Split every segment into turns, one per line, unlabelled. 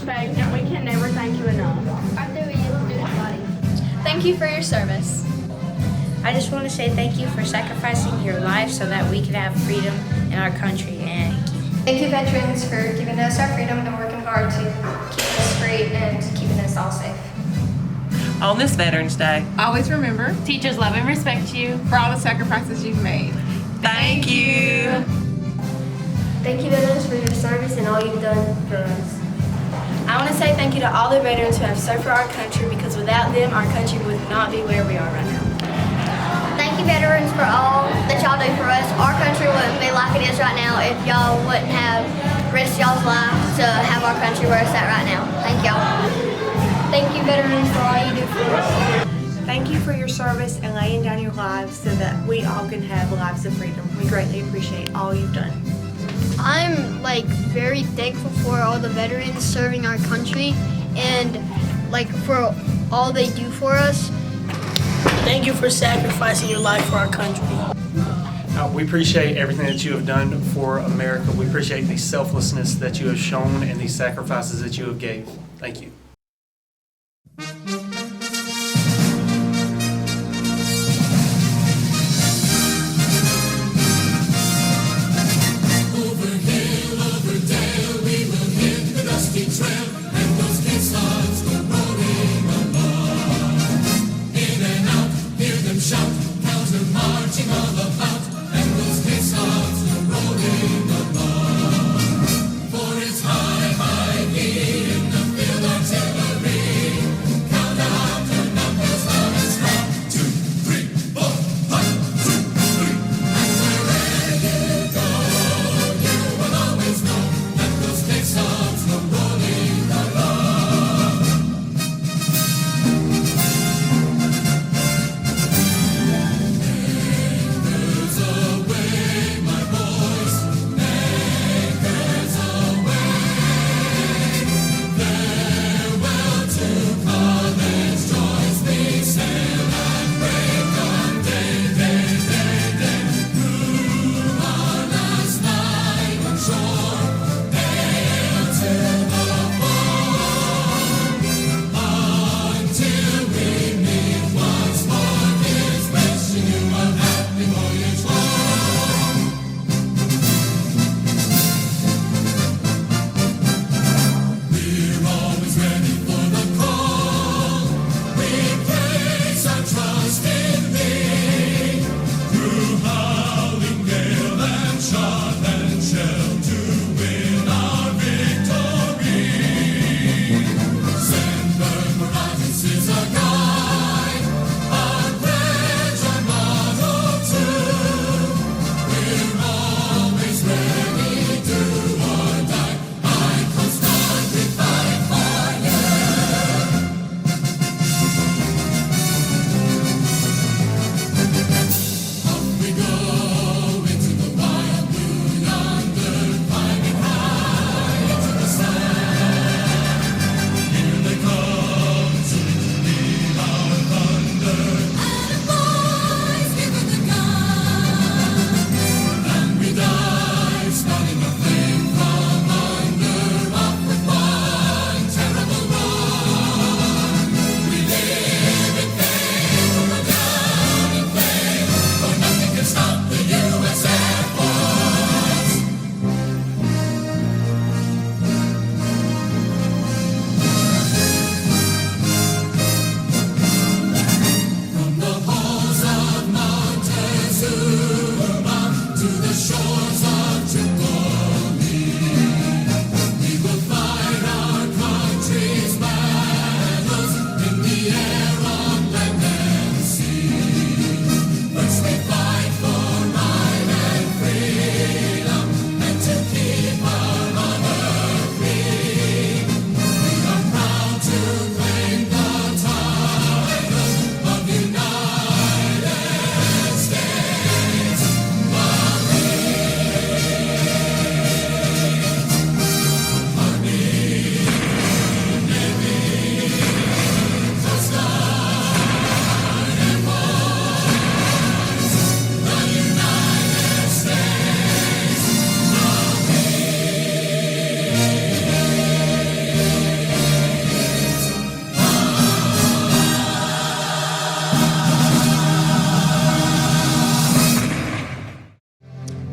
respect, and we can never thank you enough.
Our student body.
Thank you for your service.
I just want to say thank you for sacrificing your life so that we could have freedom in our country. And
Thank you, veterans, for giving us our freedom and working hard to keep us free and keeping us all safe.
On this Veterans Day,
Always remember
Teachers love and respect you.
for all the sacrifices you've made.
thank you.
Thank you, veterans, for your service and all you've done for us.
I want to say thank you to all the veterans who have served for our country, because without them, our country would not be where we are right now.
Thank you, veterans, for all that y'all do for us. Our country wouldn't be like it is right now if y'all wouldn't have risked y'all's life to have our country where it's at right now. Thank y'all. Thank you, veterans, for all you do for us.
thank you for your service and laying down your lives so that we all can have lives of freedom. We greatly appreciate all you've done.
I'm very thankful for all the veterans serving our country and for all they do for us.
Thank you for sacrificing your life for our country.
We appreciate everything that you have done for America. We appreciate the selflessness that you have shown and the sacrifices that you have gave. Thank you.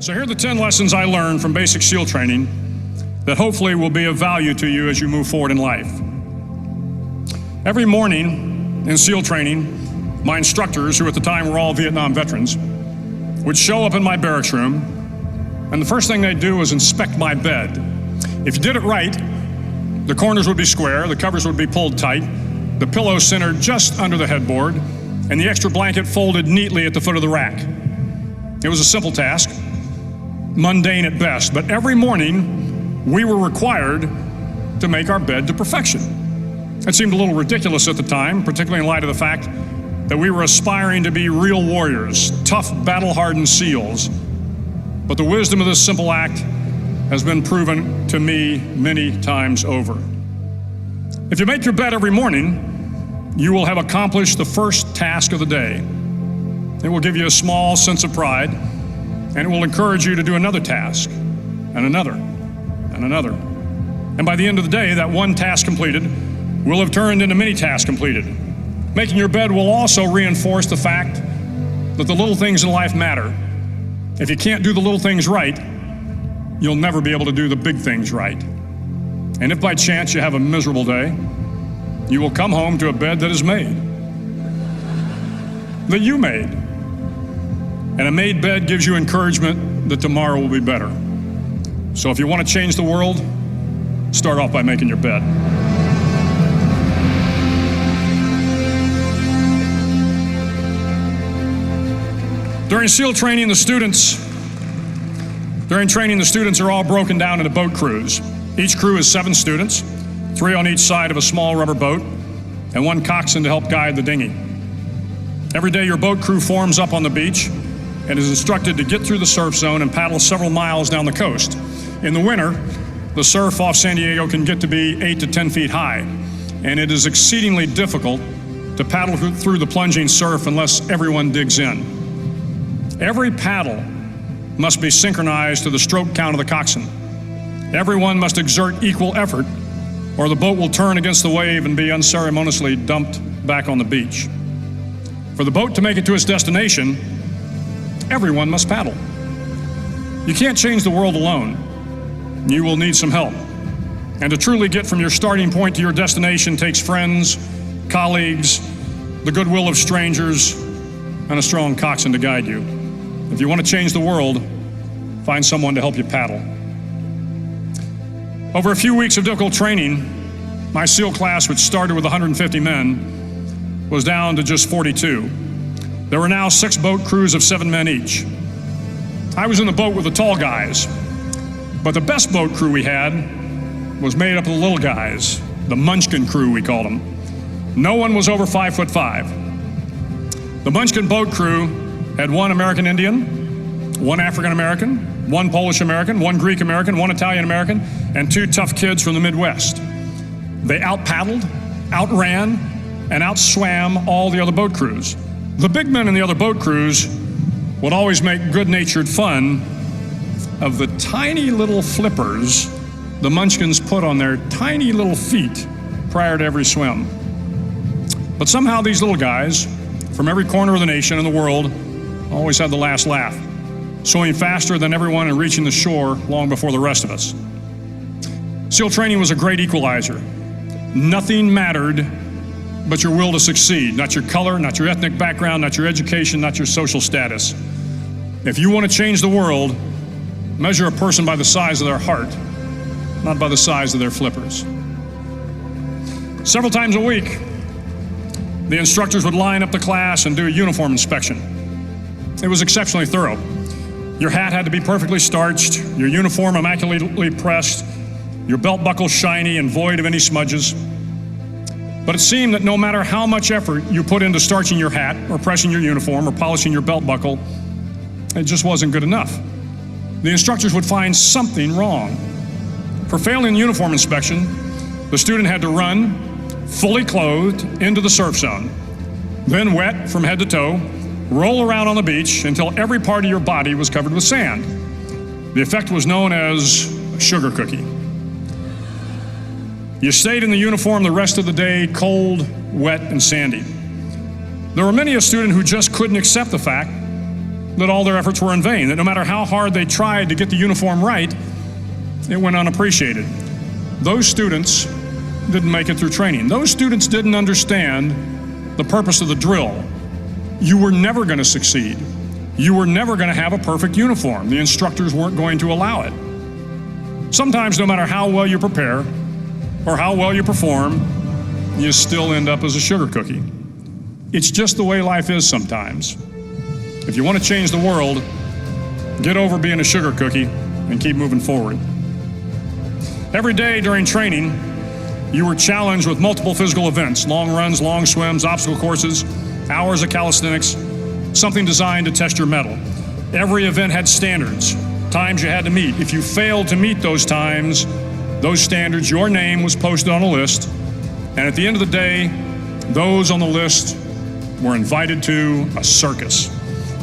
So here are the 10 lessons I learned from basic SEAL training that hopefully will be of value to you as you move forward in life. Every morning in SEAL training, my instructors, who at the time were all Vietnam veterans, would show up in my barracks room, and the first thing they'd do was inspect my bed. If you did it right, the corners would be square, the covers would be pulled tight, the pillow centered just under the headboard, and the extra blanket folded neatly at the foot of the rack. It was a simple task, mundane at best, but every morning we were required to make our bed to perfection. It seemed a little ridiculous at the time, particularly in light of the fact that we were aspiring to be real warriors, tough, battle-hardened SEALs. But the wisdom of this simple act has been proven to me many times over. If you make your bed every morning, you will have accomplished the first task of the day. It will give you a small sense of pride, and it will encourage you to do another task, and another, and another. And by the end of the day, that one task completed will have turned into many tasks completed. Making your bed will also reinforce the fact that the little things in life matter. If you can't do the little things right, you'll never be able to do the big things right. And if by chance you have a miserable day, you will come home to a bed that is made, that you made. And a made bed gives you encouragement that tomorrow will be better. So if you want to change the world, start off by making your bed. During SEAL training, the students are all broken down into boat crews. Each crew is 7 students, 3 on each side of a small rubber boat, and 1 coxswain to help guide the dinghy. Every day your boat crew forms up on the beach and is instructed to get through the surf zone and paddle several miles down the coast. In the winter, the surf off San Diego can get to be 8 to 10 feet high, and it is exceedingly difficult to paddle through the plunging surf unless everyone digs in. Every paddle must be synchronized to the stroke count of the coxswain. Everyone must exert equal effort, or the boat will turn against the wave and be unceremoniously dumped back on the beach. For the boat to make it to its destination, everyone must paddle. You can't change the world alone. You will need some help. And to truly get from your starting point to your destination takes friends, colleagues, the goodwill of strangers, and a strong coxswain to guide you. If you want to change the world, find someone to help you paddle. Over a few weeks of difficult training, my SEAL class, which started with 150 men, was down to just 42. There were now 6 boat crews of 7 men each. I was in the boat with the tall guys, but the best boat crew we had was made up of the little guys, the Munchkin crew we called them. No one was over 5'5". The Munchkin boat crew had 1 American Indian, 1 African American, 1 Polish American, 1 Greek American, 1 Italian American, and 2 tough kids from the Midwest. They out-paddled, outran, and outswam all the other boat crews. The big men in the other boat crews would always make good-natured fun of the tiny little flippers the Munchkins put on their tiny little feet prior to every swim. But somehow these little guys from every corner of the nation and the world always had the last laugh, swimming faster than everyone and reaching the shore long before the rest of us. SEAL training was a great equalizer. Nothing mattered but your will to succeed, not your color, not your ethnic background, not your education, not your social status. If you want to change the world, measure a person by the size of their heart, not by the size of their flippers. Several times a week, the instructors would line up the class and do a uniform inspection. It was exceptionally thorough. Your hat had to be perfectly starched, your uniform immaculately pressed, your belt buckle shiny and void of any smudges. But it seemed that no matter how much effort you put into starching your hat or pressing your uniform or polishing your belt buckle, it just wasn't good enough. The instructors would find something wrong. For failing the uniform inspection, the student had to run, fully clothed, into the surf zone, then wet from head to toe, roll around on the beach until every part of your body was covered with sand. The effect was known as a sugar cookie. You stayed in the uniform the rest of the day, cold, wet, and sandy. There were many a student who just couldn't accept the fact that all their efforts were in vain, that no matter how hard they tried to get the uniform right, it went unappreciated. Those students didn't make it through training. Those students didn't understand the purpose of the drill. You were never going to succeed. You were never going to have a perfect uniform. The instructors weren't going to allow it. Sometimes, no matter how well you prepare or how well you perform, you still end up as a sugar cookie. It's just the way life is sometimes. If you want to change the world, get over being a sugar cookie and keep moving forward. Every day during training, you were challenged with multiple physical events: long runs, long swims, obstacle courses, hours of calisthenics, something designed to test your mettle. Every event had standards, times you had to meet. If you failed to meet those times, those standards, your name was posted on a list, and at the end of the day, those on the list were invited to a circus.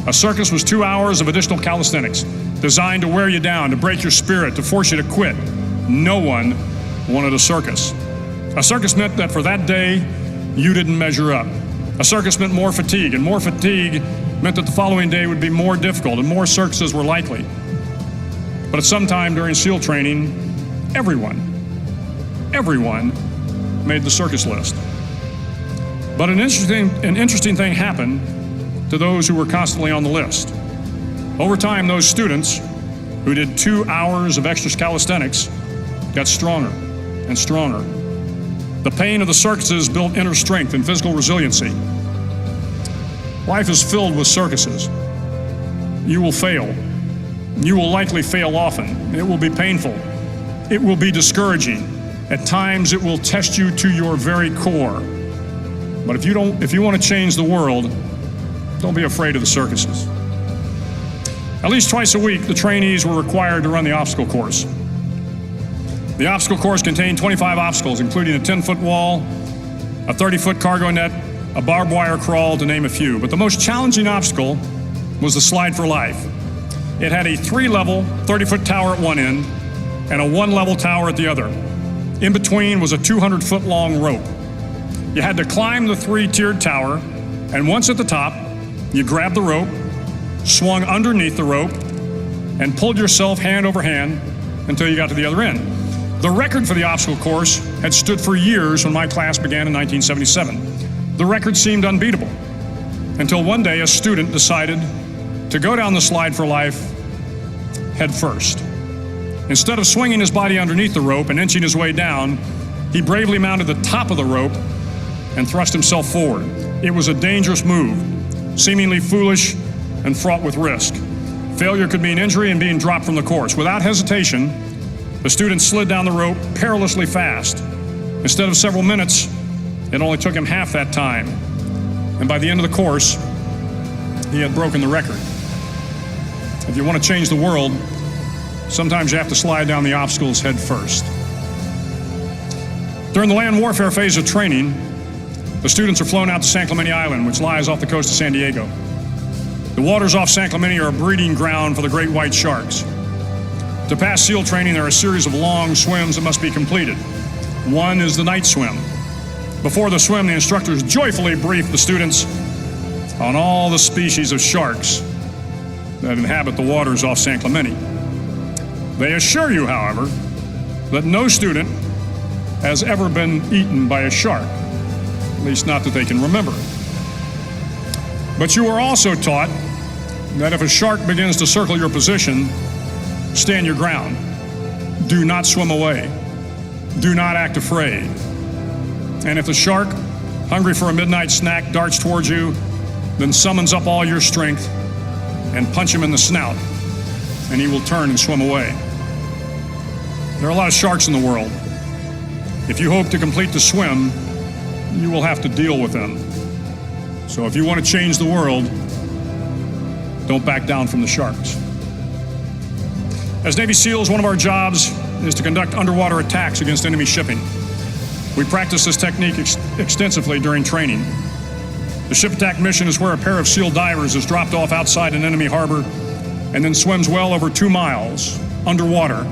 A circus was 2 hours of additional calisthenics, designed to wear you down, to break your spirit, to force you to quit. No one wanted a circus. A circus meant that for that day, you didn't measure up. A circus meant more fatigue, and more fatigue meant that the following day would be more difficult and more circuses were likely. But at some time during SEAL training, everyone made the circus list. But an interesting thing happened to those who were constantly on the list. Over time, those students who did 2 hours of extra calisthenics got stronger and stronger. The pain of the circuses built inner strength and physical resiliency. Life is filled with circuses. You will fail. You will likely fail often. It will be painful. It will be discouraging. At times, it will test you to your very core. But if you want to change the world, don't be afraid of the circuses. At least twice a week, the trainees were required to run the obstacle course. The obstacle course contained 25 obstacles, including a 10-foot wall, a 30-foot cargo net, a barbed wire crawl, to name a few. But the most challenging obstacle was the slide for life. It had a 3-level, 30-foot tower at one end and a 1-level tower at the other. In between was a 200-foot long rope. You had to climb the 3-tiered tower, and once at the top, you grabbed the rope, swung underneath the rope, and pulled yourself hand over hand until you got to the other end. The record for the obstacle course had stood for years when my class began in 1977. The record seemed unbeatable until one day a student decided to go down the slide for life head first. Instead of swinging his body underneath the rope and inching his way down, he bravely mounted the top of the rope and thrust himself forward. It was a dangerous move, seemingly foolish and fraught with risk. Failure could mean injury and being dropped from the course. Without hesitation, the student slid down the rope perilously fast. Instead of several minutes, it only took him half that time. And by the end of the course, he had broken the record. If you want to change the world, sometimes you have to slide down the obstacles head first. During the land warfare phase of training, the students are flown out to San Clemente Island, which lies off the coast of San Diego. The waters off San Clemente are a breeding ground for the great white sharks. To pass SEAL training, there are a series of long swims that must be completed. One is the night swim. Before the swim, the instructors joyfully brief the students on all the species of sharks that inhabit the waters off San Clemente. They assure you, however, that no student has ever been eaten by a shark, at least not that they can remember. But you are also taught that if a shark begins to circle your position, stand your ground. Do not swim away. Do not act afraid. And if the shark, hungry for a midnight snack, darts towards you, then summons up all your strength and punch him in the snout, and he will turn and swim away. There are a lot of sharks in the world. If you hope to complete the swim, you will have to deal with them. So if you want to change the world, don't back down from the sharks. As Navy SEALs, one of our jobs is to conduct underwater attacks against enemy shipping. We practice this technique extensively during training. The ship attack mission is where a pair of SEAL divers is dropped off outside an enemy harbor and then swims well over 2 miles underwater,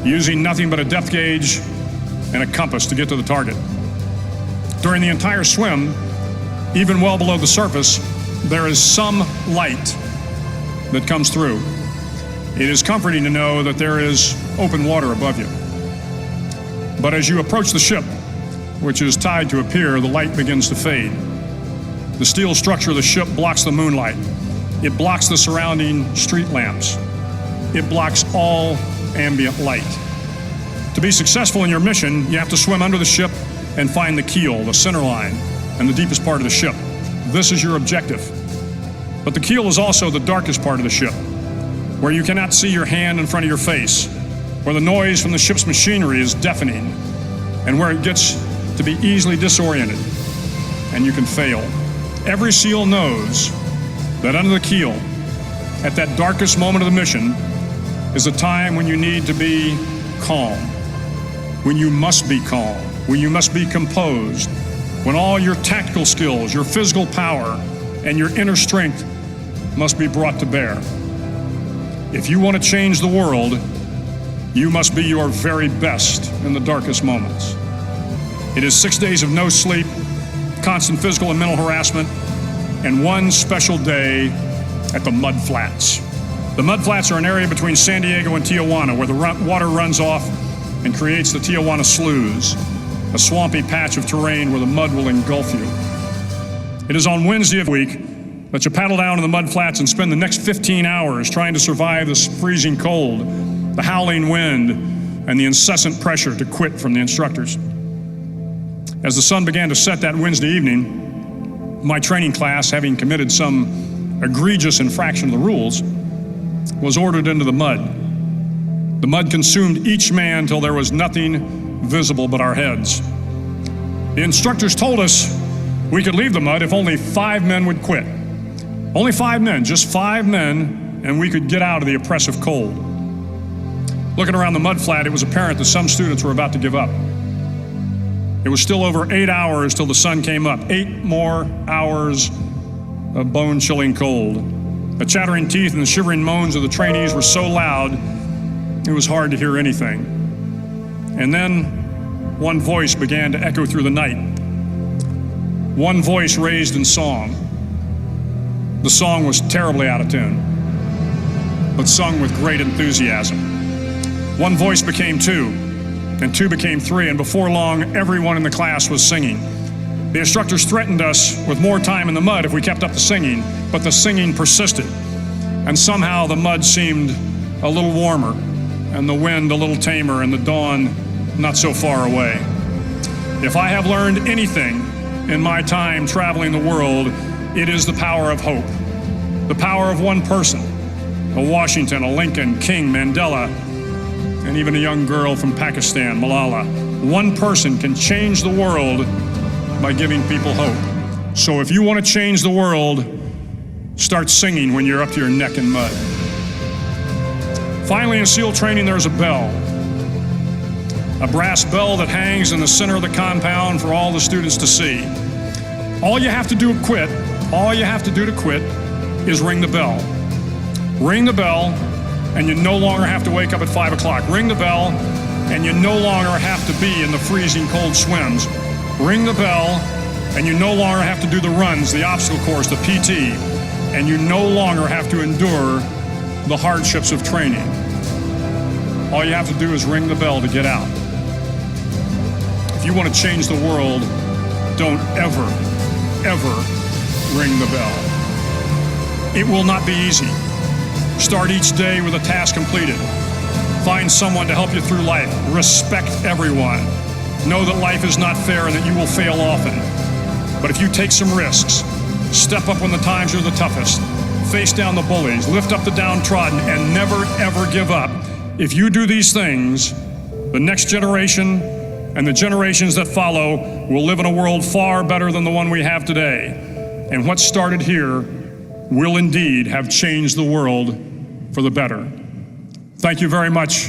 using nothing but a depth gauge and a compass to get to the target. During the entire swim, even well below the surface, there is some light that comes through. It is comforting to know that there is open water above you. But as you approach the ship, which is tied to a pier, the light begins to fade. The steel structure of the ship blocks the moonlight. It blocks the surrounding street lamps. It blocks all ambient light. To be successful in your mission, you have to swim under the ship and find the keel, the center line, and the deepest part of the ship. This is your objective. But the keel is also the darkest part of the ship, where you cannot see your hand in front of your face, where the noise from the ship's machinery is deafening, and where it gets to be easily disoriented, and you can fail. Every SEAL knows that under the keel, at that darkest moment of the mission, is a time when you need to be calm, when you must be calm, when you must be composed, when all your tactical skills, your physical power, and your inner strength must be brought to bear. If you want to change the world, you must be your very best in the darkest moments. It is 6 days of no sleep, constant physical and mental harassment, and one special day at the Mud Flats. The Mud Flats are an area between San Diego and Tijuana where the water runs off and creates the Tijuana Sloughs, a swampy patch of terrain where the mud will engulf you. It is on Wednesday of the week that you paddle down to the Mud Flats and spend the next 15 hours trying to survive this freezing cold, the howling wind, and the incessant pressure to quit from the instructors. As the sun began to set that Wednesday evening, my training class, having committed some egregious infraction of the rules, was ordered into the mud. The mud consumed each man till there was nothing visible but our heads. The instructors told us we could leave the mud if only 5 men would quit. Only 5 men, just 5 men, and we could get out of the oppressive cold. Looking around the mud flat, it was apparent that some students were about to give up. It was still over 8 hours till the sun came up. 8 more hours of bone-chilling cold. The chattering teeth and the shivering moans of the trainees were so loud, it was hard to hear anything. And then one voice began to echo through the night. One voice raised in song. The song was terribly out of tune, but sung with great enthusiasm. One voice became 2, and 2 became 3, and before long, everyone in the class was singing. The instructors threatened us with more time in the mud if we kept up the singing, but the singing persisted, and somehow the mud seemed a little warmer, and the wind a little tamer, and the dawn not so far away. If I have learned anything in my time traveling the world, it is the power of hope. The power of one person, a Washington, a Lincoln, King, Mandela, and even a young girl from Pakistan, Malala. One person can change the world by giving people hope. So if you want to change the world, start singing when you're up to your neck in mud. Finally, in SEAL training, there's a bell. A brass bell that hangs in the center of the compound for all the students to see. All you have to do to quit, is ring the bell. Ring the bell, and you no longer have to wake up at 5 o'clock. Ring the bell, and you no longer have to be in the freezing cold swims. Ring the bell, and you no longer have to do the runs, the obstacle course, the PT, and you no longer have to endure the hardships of training. All you have to do is ring the bell to get out. If you want to change the world, don't ever ring the bell. It will not be easy. Start each day with a task completed. Find someone to help you through life. Respect everyone. Know that life is not fair and that you will fail often. But if you take some risks, step up when the times are the toughest, face down the bullies, lift up the downtrodden, and never ever give up. If you do these things, the next generation and the generations that follow will live in a world far better than the one we have today. And what started here will indeed have changed the world for the better. Thank you very much.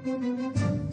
Amen.